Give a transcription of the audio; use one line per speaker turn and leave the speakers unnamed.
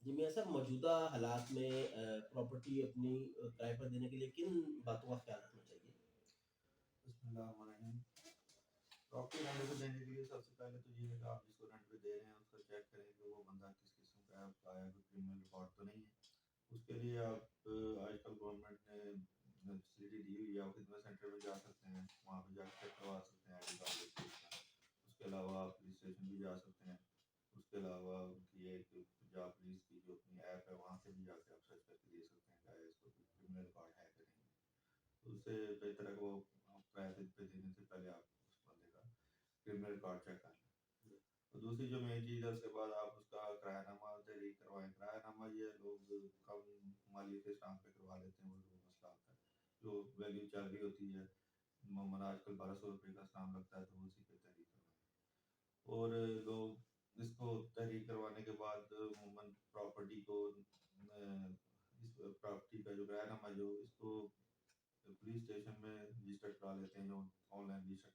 جی میاں صاحب، موجودہ حالات میں پراپرٹی اپنی کرائے پر دینے کے لیے کن باتوں کا خیال رکھنا چاہیے؟
بسم اللہ الرحمن الرحیم۔ پراپرٹی رینٹ پہ دینے کے لیے سب سے پہلے تو یہ ہے کہ آپ جس کو رینٹ پہ دے رہے ہیں اس کا چیک کریں کہ وہ بندہ کس قسم کا ہے، اس کا کوئی کرمنل ریکارڈ تو نہیں ہے۔ اس کے لیے آپ آج کل گورنمنٹ نے فیسلٹی دی ہوئی ہے، آپ خدمت سینٹر میں جا سکتے ہیں، وہاں پہ جا کے چیک کروا سکتے ہیں آئی ڈی کارڈ لے کے۔ اس کے علاوہ آپ پولیس اسٹیشن بھی جا سکتے ہیں۔ اس کے علاوہ ان کی ایک پنجاب پولیس کی جو اپنی ایپ ہے وہاں سے بھی جا کے آپ سرچ کر کے دے سکتے ہیں کہ اس کو کوئی کرمنل ریکارڈ ہے کہ نہیں۔ تو اس سے بہتر ہے کہ وہ کرایہ پہ دینے سے پہلے آپ اس بندے کا کرمنل ریکارڈ چیک کر لیں۔ اور دوسری جو مین چیز ہے، اس کے بعد آپ اس کا کرایہ نامہ تحریر کروائیں۔ کرایہ نامہ یہ لوگ کم مالیت کے اسٹامپ پہ کروا لیتے ہیں، وہ مسئلہ ہوتا ہے۔ جو ویلیو چل رہی ہوتی ہے، عموماً آج کل 1200 روپے کا اسٹامپ لگتا ہے، تو اسی پہ تحریر کروائیں۔ اور لوگ اس کو تحریر کروانے کے بعد عموماً پراپرٹی کو اس پراپرٹی کا جو کرایہ نامہ جو اس کو پولیس اسٹیشن میں رجسٹر کرا لیتے ہیں، جو آن لائن رجسٹر